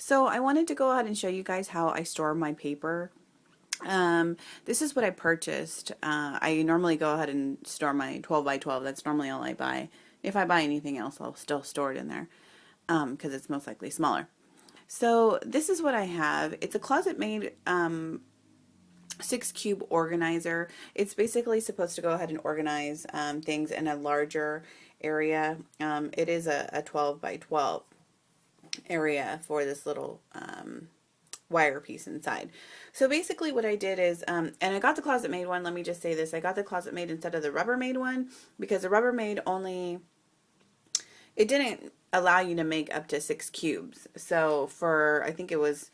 So I wanted to go ahead and show you guys how I store my paper. This is what I purchased. I normally go ahead and store my 12 by 12. That's normally all I buy. If I buy anything else, I'll still store it in there because it's most likely smaller. So this is what I have. It's a closet-made 6-cube organizer. It's basically supposed to go ahead and organize things in a larger area. It is a 12 by 12 area for this little wire piece inside. So basically what I did is, and I got the closet-made one, let me just say this, I got the closet-made instead of the Rubbermaid one because the Rubbermaid only, it didn't allow you to make up to 6 cubes. So for, I think it was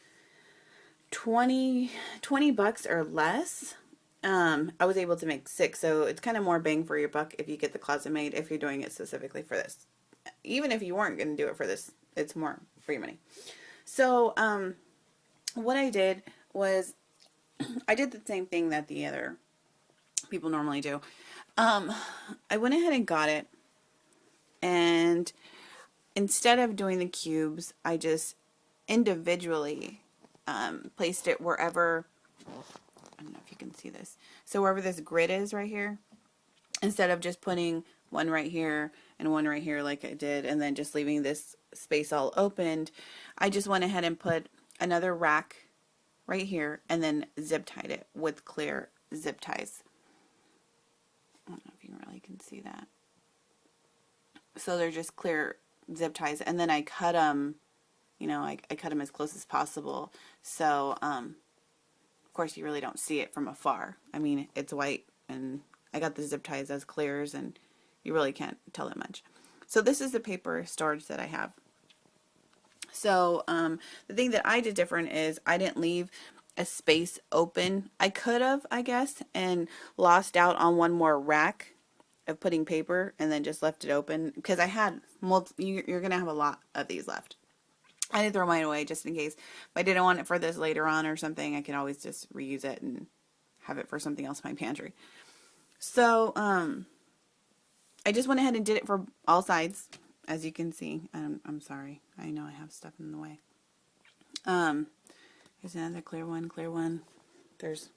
20 bucks or less, I was able to make 6. So it's kind of more bang for your buck if you get the closet-made, if you're doing it specifically for this. Even if you weren't going to do it for this, it's more for your money. So, what I did was, I did the same thing that the other people normally do. I went ahead and got it, and instead of doing the cubes, I just individually placed it wherever, I don't know if you can see this, so wherever this grid is right here, instead of just putting one right here and one right here like I did, and then just leaving this space all opened, I just went ahead and put another rack right here and then zip tied it with clear zip ties. I don't know if you really can see that. So they're just clear zip ties, and then I cut them, you know, I cut them as close as possible. So, of course you really don't see it from afar. I mean, it's white, and I got the zip ties as clears, and you really can't tell that much. So this is the paper storage that I have. So the thing that I did different is I didn't leave a space open. I could have, I guess, and lost out on one more rack of putting paper and then just left it open because I had you're going to have a lot of these left. I didn't throw mine away just in case. If I didn't want it for this later on or something, I can always just reuse it and have it for something else in my pantry. So I just went ahead and did it for all sides, as you can see. I'm sorry. I know I have stuff in the way. Here's another clear one. There's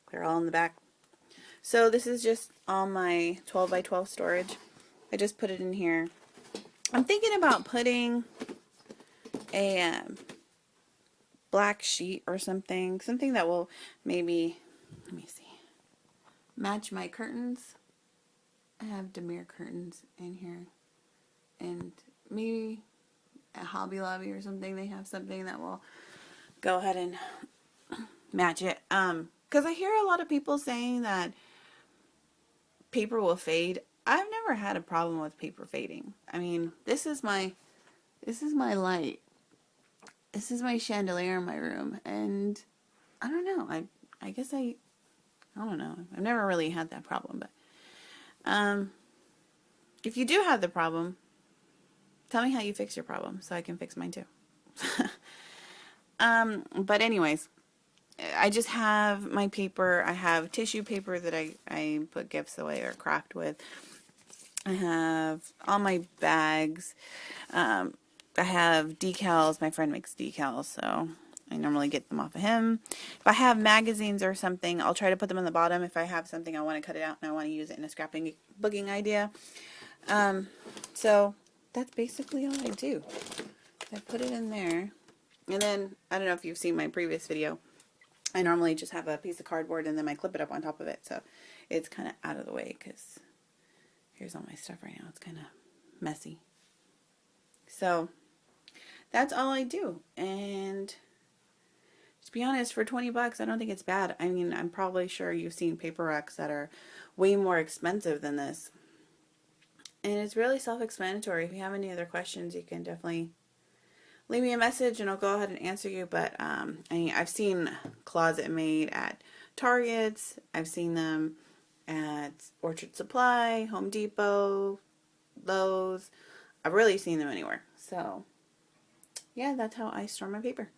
clear all in the back. So this is just all my 12 by 12 storage. I just put it in here. I'm thinking about putting a black sheet or something that will maybe, let me see, match my curtains. I have Demir curtains in here, and maybe at Hobby Lobby or something they have something that will go ahead and match it. Because I hear a lot of people saying that paper will fade. I've never had a problem with paper fading. I mean, this is my light. This is my chandelier in my room, and I don't know. I guess I don't know. I've never really had that problem, but if you do have the problem, tell me how you fix your problem so I can fix mine too. But anyways, I just have my paper. I have tissue paper that I put gifts away or craft with. I have all my bags. I have decals. My friend makes decals, so I normally get them off of him. If I have magazines or something, I'll try to put them on the bottom. If I have something I want to cut it out and I want to use it in a scrapping booking idea. So that's basically all I do. I put it in there. And then, I don't know if you've seen my previous video, I normally just have a piece of cardboard and then I clip it up on top of it. So it's kind of out of the way because here's all my stuff right now. It's kind of messy. So that's all I do. And to be honest, for 20 bucks, I don't think it's bad. I mean, I'm probably sure you've seen paper racks that are way more expensive than this. And it's really self-explanatory. If you have any other questions, you can definitely leave me a message and I'll go ahead and answer you. But I mean, I've seen closet-made at Targets. I've seen them at Orchard Supply, Home Depot, Lowe's. I've really seen them anywhere. So yeah, that's how I store my paper.